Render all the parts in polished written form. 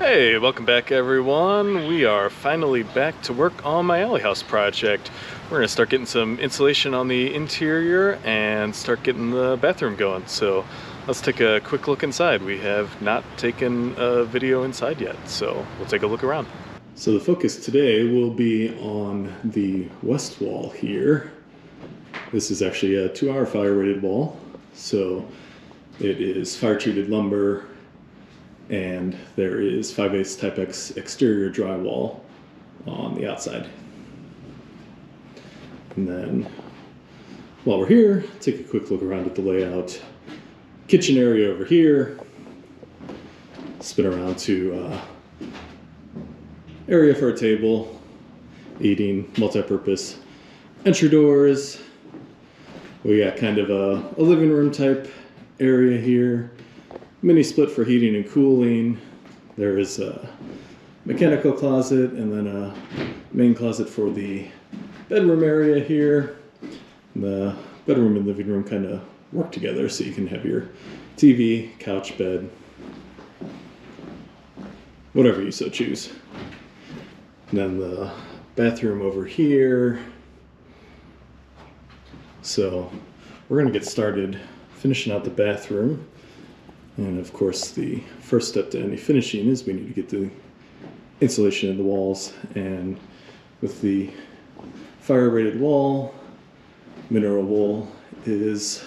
Hey, welcome back everyone. We are finally back to work on my alley house project. We're gonna start getting some insulation on the interior and start getting the bathroom going. So let's take a quick look inside. We have not taken a video inside yet, so we'll take a look around. So the focus today will be on the west wall here. This is actually a 2-hour fire rated wall. So it is fire treated lumber, and there is 5/8 Type X exterior drywall on the outside. And then while we're here, take a quick look around at the layout. Kitchen area over here. Spin around to area for a table, eating, multi-purpose. Entry doors. We got kind of a living room type area here. Mini split for heating and cooling. There is a mechanical closet and then a main closet for the bedroom area here. The bedroom and living room kind of work together, so you can have your TV, couch, bed, whatever you so choose. And then the bathroom over here. So we're gonna get started finishing out the bathroom. And of course, the first step to any finishing is we need to get the insulation in the walls. And with the fire rated wall, mineral wool is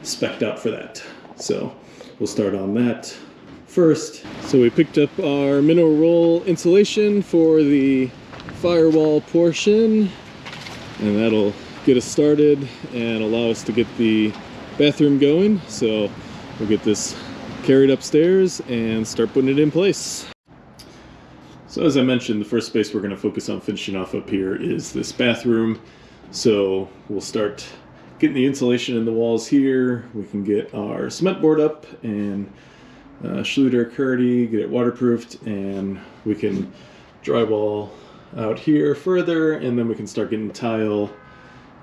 spec'd out for that. So we'll start on that first. So we picked up our mineral wool insulation for the firewall portion, and that'll get us started and allow us to get the bathroom going. So we'll get this carried upstairs and start putting it in place. So as I mentioned, the first space we're going to focus on finishing off up here is this bathroom. So we'll start getting the insulation in the walls here. We can get our cement board up and Schluter Curdy, get it waterproofed, and we can drywall out here further, and then we can start getting tile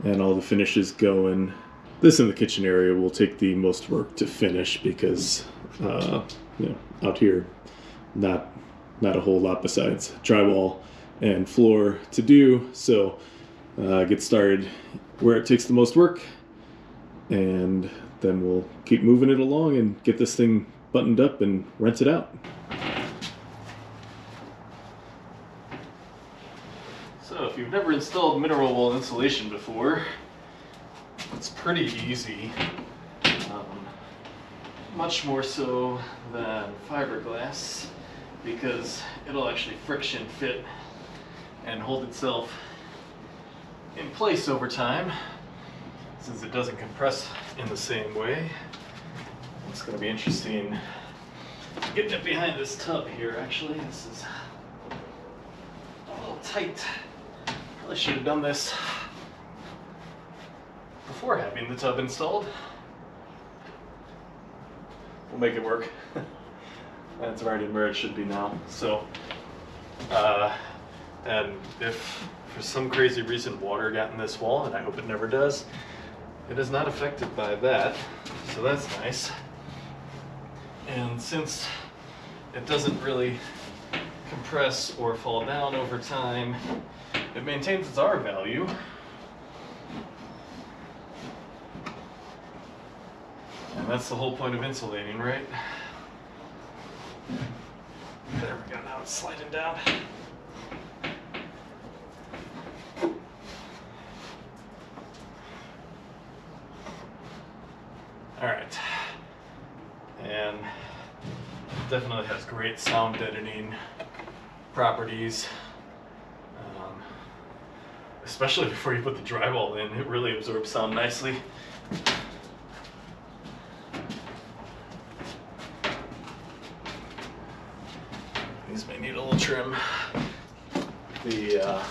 and all the finishes going. This in the kitchen area will take the most work to finish because out here, not a whole lot besides drywall and floor to do. So get started where it takes the most work, and then we'll keep moving it along and get this thing buttoned up and rent it out. So if you've never installed mineral wool insulation before, it's pretty easy, much more so than fiberglass, because it'll actually friction fit and hold itself in place over time, since it doesn't compress in the same way. It's going to be interesting getting it behind this tub here. Actually, this is a little tight. Probably should have done this before having the tub installed. We'll make it work. That's already where it should be now. So, and if for some crazy reason water got in this wall, and I hope it never does, it is not affected by that, so that's nice. And since it doesn't really compress or fall down over time, it maintains its R value. And that's the whole point of insulating, right? There we go, now it's sliding down. All right. And it definitely has great sound deadening properties. Especially before you put the drywall in, it really absorbs sound nicely. These may need a little trim. The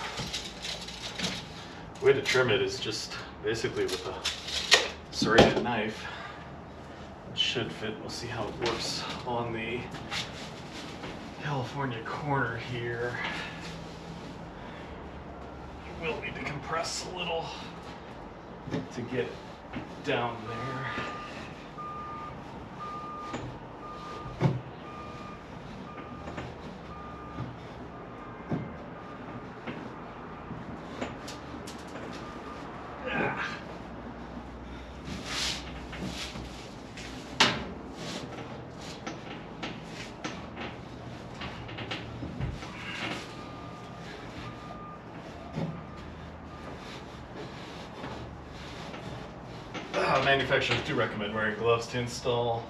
way to trim it is just basically with a serrated knife. It should fit. We'll see how it works on the California corner here. You will need to compress a little to get down there. manufacturers do recommend wearing gloves to install.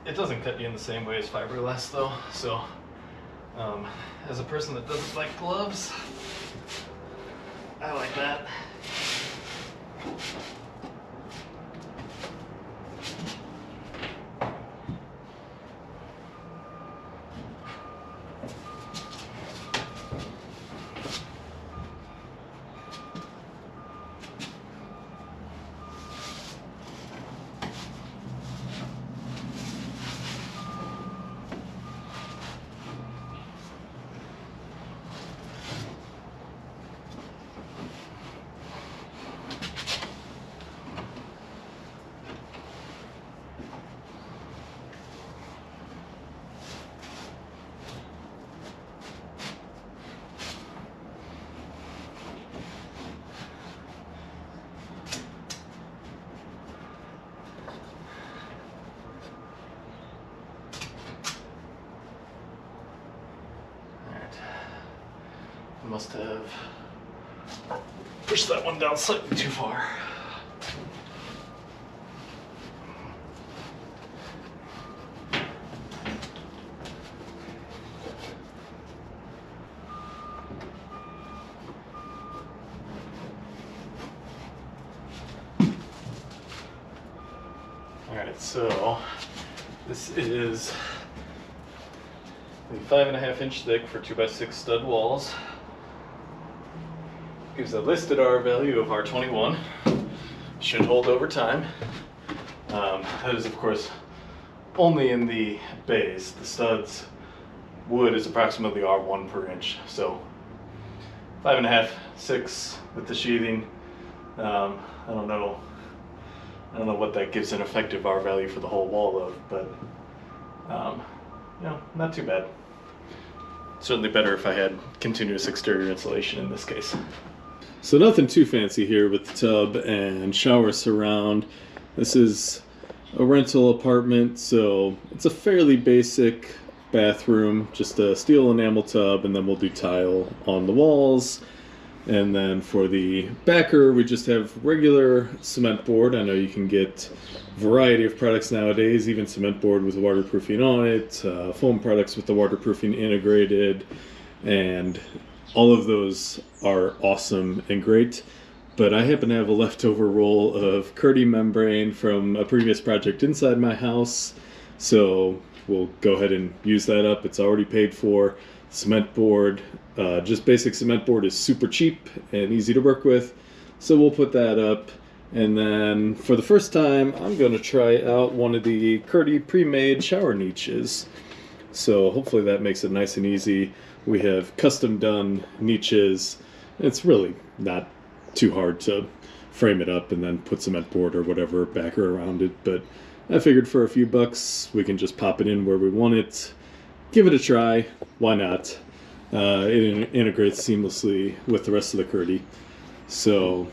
It doesn't cut you in the same way as fiberglass though, so as a person that doesn't like gloves, I like that. Must have pushed that one down slightly too far. Alright, so this is the 5.5 inch thick for 2x6 stud walls. Gives a listed R value of R21. Should hold over time. That is, of course, only in the bays. The studs wood is approximately R1 per inch. So 5.5, 6 with the sheathing. I don't know what that gives an effective R value for the whole wall of, but you know, not too bad. Certainly better if I had continuous exterior insulation in this case. So nothing too fancy here with the tub and shower surround. This is a rental apartment, so it's a fairly basic bathroom, just a steel enamel tub, and then we'll do tile on the walls. And then for the backer, we just have regular cement board. I know you can get a variety of products nowadays, even cement board with waterproofing on it, foam products with the waterproofing integrated, and all of those are awesome and great. But I happen to have a leftover roll of Curdy membrane from a previous project inside my house, so we'll go ahead and use that up. It's already paid for. Cement board, just basic cement board, is super cheap and easy to work with, so we'll put that up. And then for the first time, I'm going to try out one of the Curdy pre-made shower niches, so hopefully that makes it nice and easy. We have custom done niches. It's really not too hard to frame it up and then put cement board or whatever backer around it, but I figured for a few bucks we can just pop it in where we want it. Give it a try, why not? It integrates seamlessly with the rest of the Curdy. So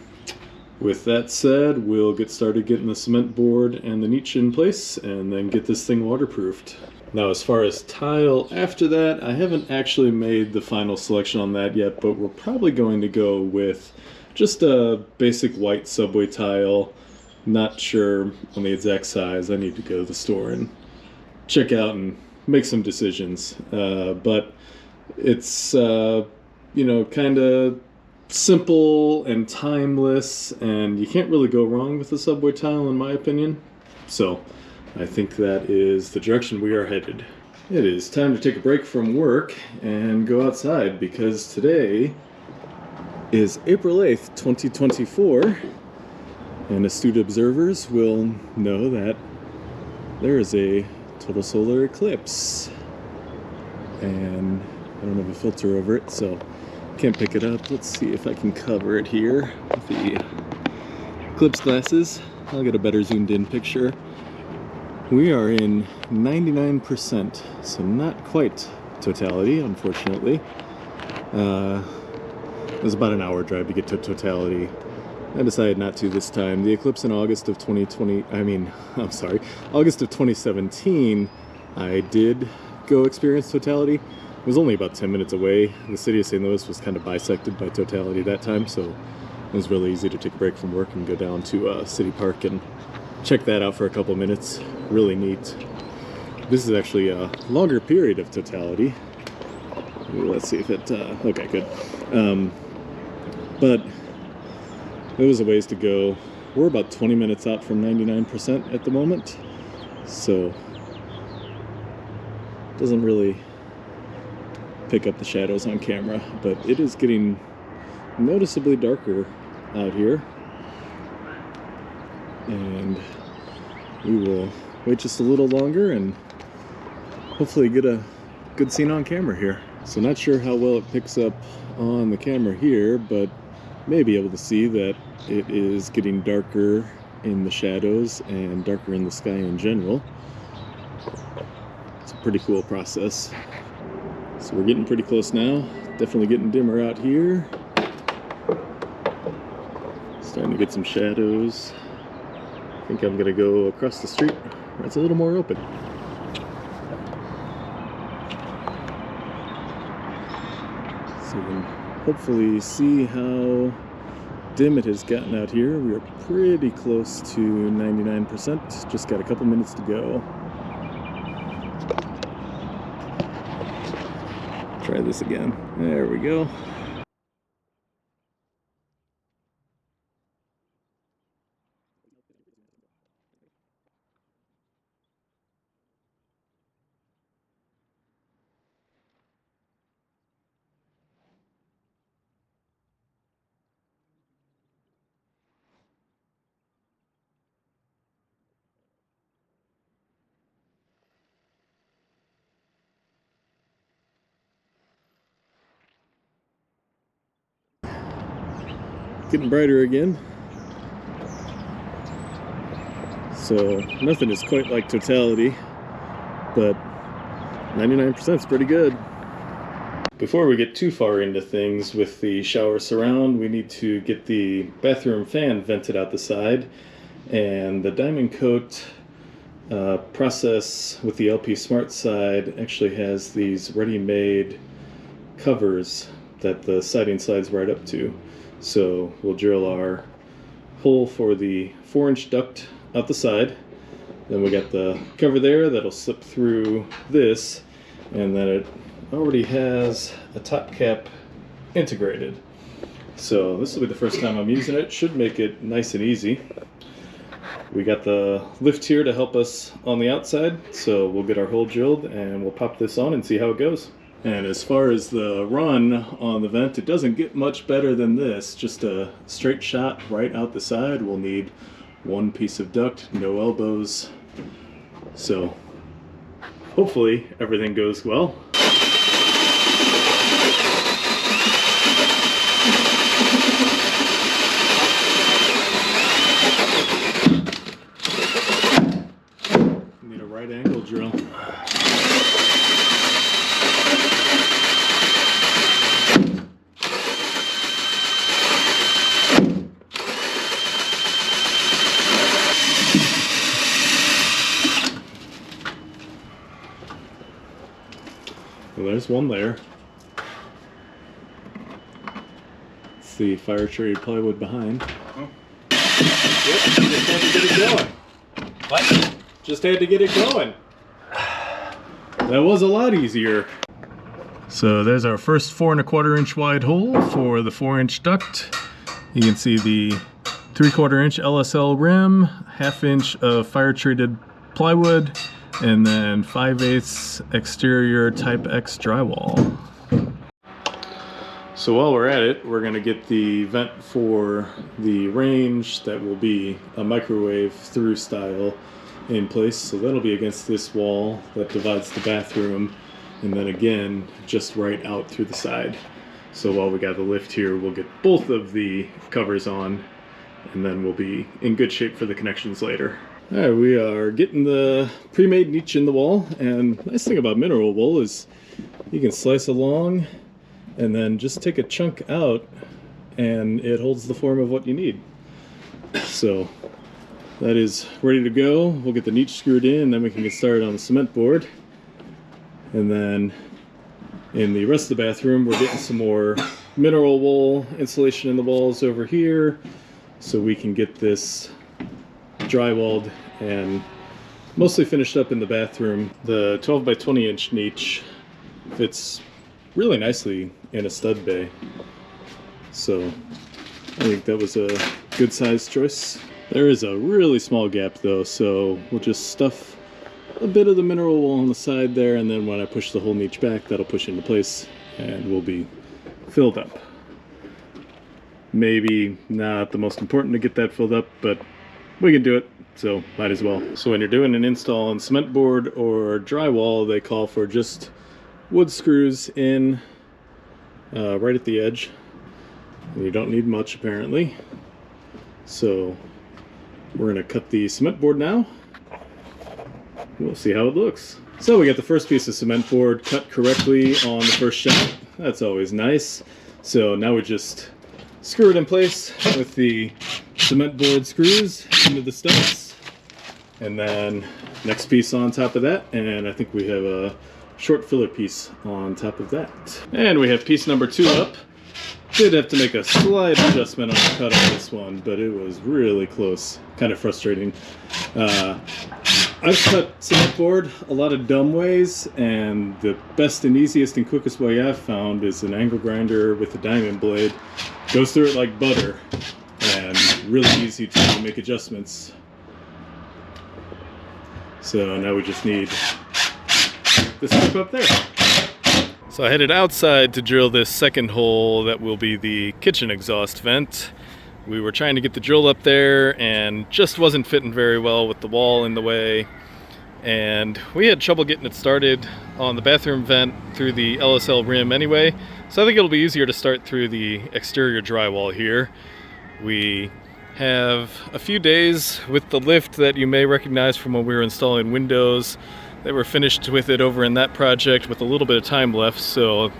with that said, we'll get started getting the cement board and the niche in place and then get this thing waterproofed. Now as far as tile after that, I haven't actually made the final selection on that yet, but we're probably going to go with just a basic white subway tile. Not sure on the exact size. I need to go to the store and check out and make some decisions. But it's, you know, kind of simple and timeless, and you can't really go wrong with the subway tile in my opinion. So I think that is the direction we are headed. It is time to take a break from work and go outside, because today is April 8th, 2024, and astute observers will know that there is a total solar eclipse, and I don't have a filter over it, so can't pick it up. Let's see if I can cover it here with the eclipse glasses. I'll get a better zoomed in picture. We are in 99%, so not quite totality, unfortunately. It was about an hour drive to get to totality. I decided not to this time. The eclipse in August of August of 2017, I did go experience totality. It was only about 10 minutes away. The city of St. Louis was kind of bisected by totality that time, so It was really easy to take a break from work and go down to City Park and check that out for a couple minutes. Really neat. This is actually a longer period of totality. Let's see if it, okay, good. But it was a ways to go. We're about 20 minutes out from 99% at the moment, so doesn't really pick up the shadows on camera, but it is getting noticeably darker out here, and we will wait just a little longer and hopefully get a good scene on camera here. So not sure how well it picks up on the camera here, but may be able to see that it is getting darker in the shadows and darker in the sky in general. It's a pretty cool process. So we're getting pretty close now. Definitely getting dimmer out here. Starting to get some shadows. I think I'm gonna go across the street where it's a little more open. So you can hopefully see how dim it has gotten out here. We are pretty close to 99%. Just got a couple minutes to go. Try this again. There we go. Getting brighter again. So nothing is quite like totality, but 99% is pretty good. Before we get too far into things with the shower surround, we need to get the bathroom fan vented out the side, and the diamond coat process with the LP Smart side actually has these ready-made covers that the siding slides right up to. So we'll drill our hole for the 4-inch duct out the side. Then we got the cover there that'll slip through this, and then it already has a top cap integrated. So this will be the first time I'm using it. Should make it nice and easy. We got the lift here to help us on the outside, so we'll get our hole drilled and we'll pop this on and see how it goes. And as far as the run on the vent, it doesn't get much better than this. Just a straight shot right out the side. We'll need one piece of duct, no elbows. So hopefully everything goes well. Need a right angle drill. Well, there's one there. It's the fire treated plywood behind. Yep, just had to get it going. What? Just had to get it going. That was a lot easier. So there's our first 4 1/4 inch wide hole for the 4-inch duct. You can see the 3/4 inch LSL rim, 1/2 inch of fire treated plywood, and then 5/8 exterior Type X drywall. So while we're at it, we're going to get the vent for the range that will be a microwave through style in place. So that'll be against this wall that divides the bathroom, and then again just right out through the side. So while we got the lift here, we'll get both of the covers on, and then we'll be in good shape for the connections later. All right, we are getting the pre-made niche in the wall, and the nice thing about mineral wool is you can slice along and then just take a chunk out and it holds the form of what you need. So that is ready to go. We'll get the niche screwed in, then we can get started on the cement board. And then in the rest of the bathroom, we're getting some more mineral wool insulation in the walls over here so we can get this drywalled and mostly finished up in the bathroom. The 12 by 20 inch niche fits really nicely in a stud bay, so I think that was a good size choice. There is a really small gap though, so we'll just stuff a bit of the mineral wool on the side there, and then when I push the whole niche back, that'll push into place and we'll be filled up. Maybe not the most important to get that filled up, but we can do it, so might as well. So when you're doing an install on cement board or drywall, they call for just wood screws in right at the edge. And you don't need much apparently. So we're gonna cut the cement board now. We'll see how it looks. So we got the first piece of cement board cut correctly on the first shot. That's always nice. So now we just screw it in place with the cement board screws into the studs. And then next piece on top of that, and I think we have a short filler piece on top of that. And we have piece number 2 up. Did have to make a slight adjustment on the cut on this one, but it was really close. Kind of frustrating. I've cut cement board a lot of dumb ways, and the best and easiest and quickest way I've found is an angle grinder with a diamond blade. Goes through it like butter, and really easy to make adjustments. So now we just need this strip up there. So I headed outside to drill this second hole that will be the kitchen exhaust vent. We were trying to get the drill up there and just wasn't fitting very well with the wall in the way. And we had trouble getting it started on the bathroom vent through the LSL rim anyway. So I think it'll be easier to start through the exterior drywall here. We have a few days with the lift that you may recognize from when we were installing windows. They were finished with it over in that project with a little bit of time left, so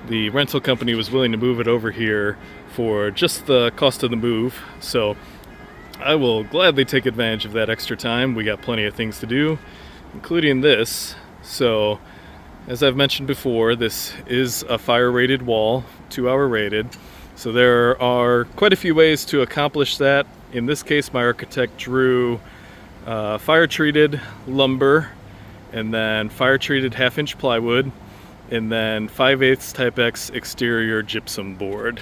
the rental company was willing to move it over here for just the cost of the move. So I will gladly take advantage of that extra time. We got plenty of things to do, including this. So as I've mentioned before, this is a fire rated wall, 2-hour rated. So there are quite a few ways to accomplish that. In this case, my architect drew fire treated lumber, and then fire treated 1/2-inch plywood, and then 5/8 type X exterior gypsum board.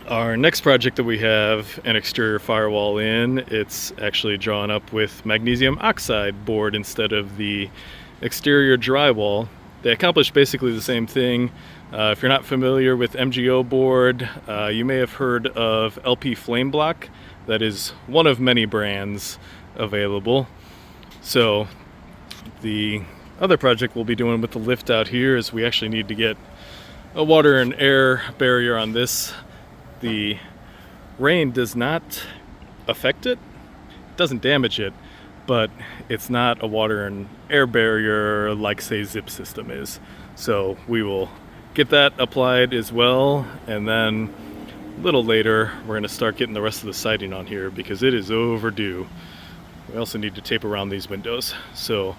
Our next project that we have an exterior firewall in, it's actually drawn up with magnesium oxide board instead of the exterior drywall. They accomplish basically the same thing. If you're not familiar with MGO board, you may have heard of LP Flame Block. That is one of many brands available. So the other project we'll be doing with the lift out here is we actually need to get a water and air barrier on this. The rain does not affect it, doesn't damage it, but it's not a water and air barrier like say Zip System is. So we will get that applied as well, and then a little later we're going to start getting the rest of the siding on here because it is overdue. We also need to tape around these windows. So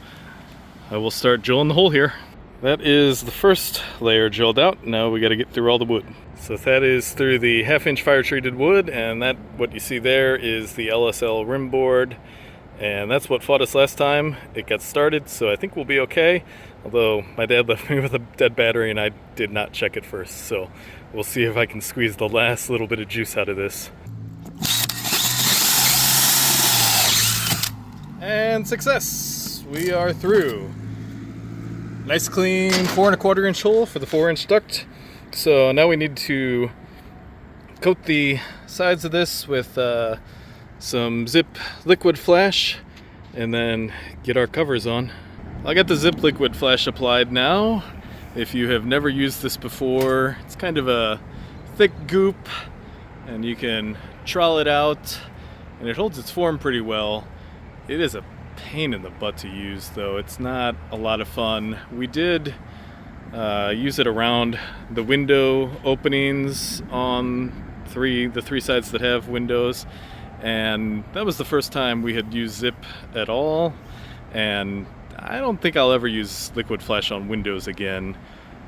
I will start drilling the hole here. That is the first layer drilled out. Now we got to get through all the wood. So that is through the 1/2-inch fire treated wood, and that what you see there is the LSL rim board, and that's what fought us last time. It got started, so I think we'll be okay. Although my dad left me with a dead battery and I did not check it first, so we'll see if I can squeeze the last little bit of juice out of this. And success! We are through. Nice clean 4 1/4 inch hole for the 4-inch duct. So now we need to coat the sides of this with some Zip liquid flash and then get our covers on. I got the Zip liquid flash applied now. If you have never used this before, it's kind of a thick goop and you can trowel it out and it holds its form pretty well. It is a pain in the butt to use though. It's not a lot of fun. We did use it around the window openings on the three sides that have windows, and that was the first time we had used Zip at all, and I don't think I'll ever use liquid flash on windows again.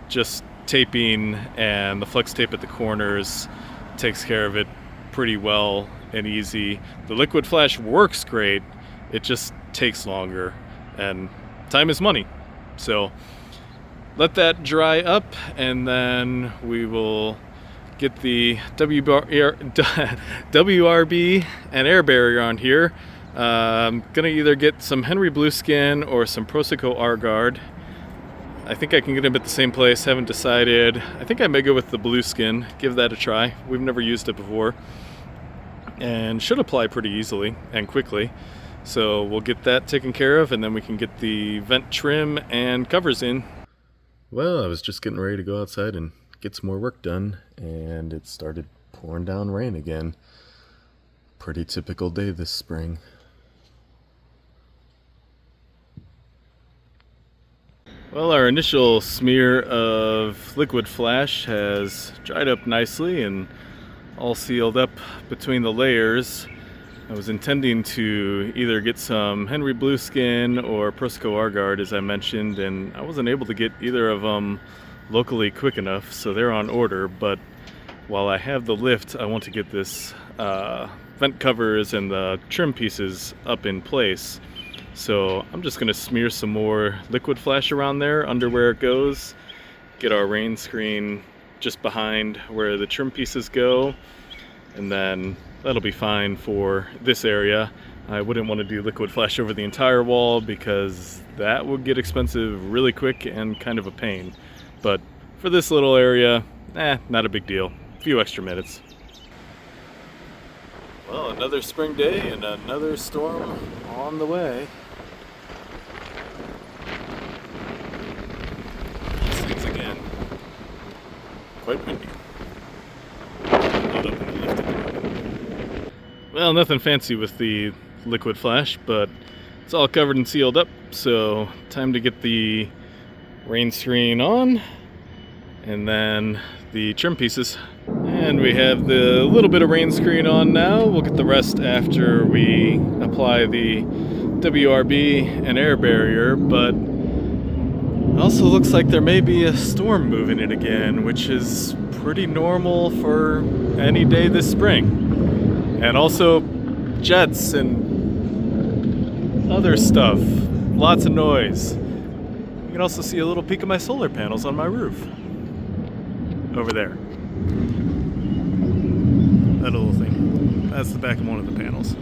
Just taping and the flex tape at the corners takes care of it pretty well and easy. The liquid flash works great, it just takes longer, and time is money. So let that dry up, and then we will get the WRB and air barrier on here. I'm gonna either get some Henry Blueskin or some Proseco R-Guard. I think I can get them at the same place, haven't decided. I think I may go with the Blueskin, give that a try. We've never used it before, and should apply pretty easily and quickly. So we'll get that taken care of, and then we can get the vent trim and covers in. Well, I was just getting ready to go outside and get some more work done, and it started pouring down rain again. Pretty typical day this spring. Well, our initial smear of liquid flash has dried up nicely and all sealed up between the layers. I was intending to either get some Henry Blueskin or Proseco R-Guard, as I mentioned, and I wasn't able to get either of them locally quick enough, so they're on order. But while I have the lift, I want to get this vent covers and the trim pieces up in place. So I'm just going to smear some more liquid flash around there under where it goes, get our rain screen just behind where the trim pieces go, and then that'll be fine for this area. I wouldn't want to do liquid flash over the entire wall because that would get expensive really quick and kind of a pain. But for this little area, not a big deal. A few extra minutes. Well, another spring day and another storm on the way. These things again. Quite windy. Load up and lift it. Well, nothing fancy with the liquid flash, but it's all covered and sealed up, so time to get the rain screen on and then the trim pieces. And we have the little bit of rain screen on now. We'll get the rest after we apply the WRB and air barrier, but it also looks like there may be a storm moving in again, which is pretty normal for any day this spring. And also jets and other stuff, lots of noise. You can also see a little peek of my solar panels on my roof over there. That little thing, that's the back of one of the panels.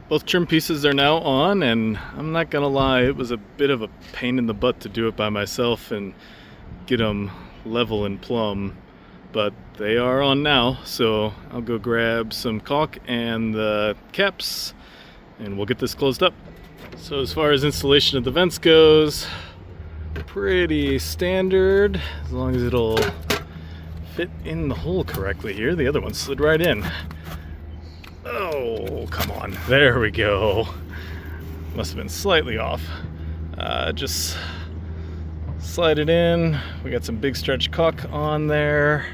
Both trim pieces are now on, and I'm not gonna lie, it was a bit of a pain in the butt to do it by myself and get them level and plumb, but they are on now, so I'll go grab some caulk and the caps and we'll get this closed up. So as far as installation of the vents goes, pretty standard, as long as it'll fit in the hole correctly here. The other one slid right in. Oh, come on. There we go. Must have been slightly off. Just slide it in. We got some big stretch caulk on there.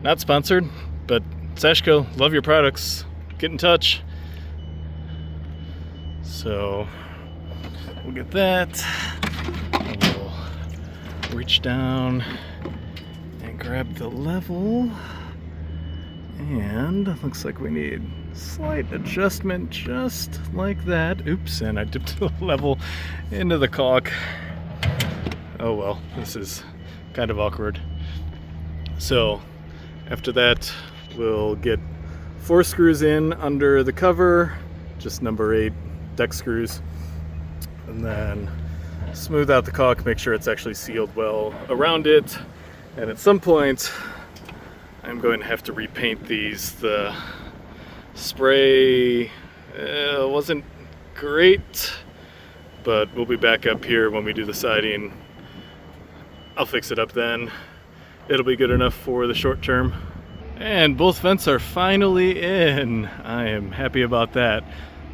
Not sponsored, but Sashco, love your products. Get in touch. So we'll get that. We'll reach down and grab the level, and looks like we need slight adjustment just like that. Oops, and I dipped the level into the caulk. Oh well, this is kind of awkward. So after that, we'll get 4 screws in under the cover, just number 8 deck screws, and then smooth out the caulk, make sure it's actually sealed well around it. And at some point I'm going to have to repaint these. The spray wasn't great, but we'll be back up here when we do the siding. I'll fix it up then. It'll be good enough for the short term. And both vents are finally in. I am happy about that.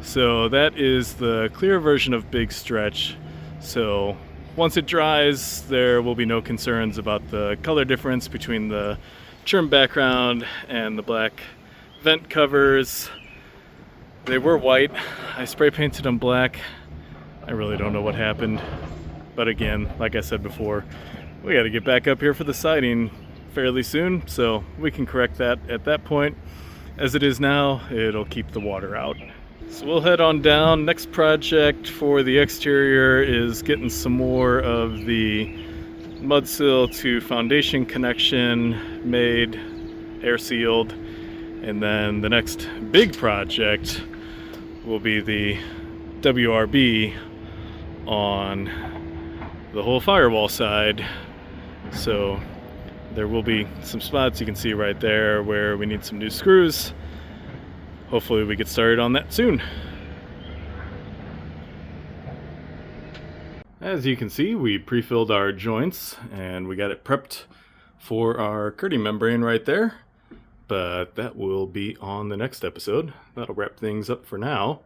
So that is the clear version of Big Stretch. So once it dries, there will be no concerns about the color difference between the trim background and the black vent covers. They were white. I spray painted them black. I really don't know what happened. But again, like I said before, We got to get back up here for the siding fairly soon, so we can correct that at that point. As it is now, it'll keep the water out. So we'll head on down. Next project for the exterior is getting some more of the mud sill to foundation connection made, air sealed, and then the next big project will be the WRB on the whole firewall side. So there will be some spots you can see right there where we need some new screws. Hopefully we get started on that soon. As you can see, we pre-filled our joints and we got it prepped for our curtain membrane right there. But that will be on the next episode. That'll wrap things up for now.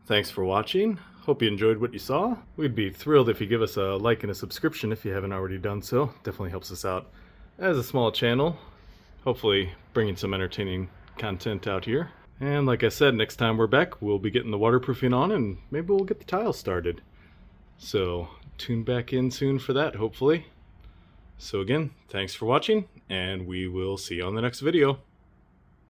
Thanks for watching. Hope you enjoyed what you saw. We'd be thrilled if you give us a like and a subscription if you haven't already done so. Definitely helps us out as a small channel. Hopefully bringing some entertaining content out here. And like I said, next time we're back, we'll be getting the waterproofing on and maybe we'll get the tiles started. So tune back in soon for that, hopefully. So again, thanks for watching and we will see you on the next video.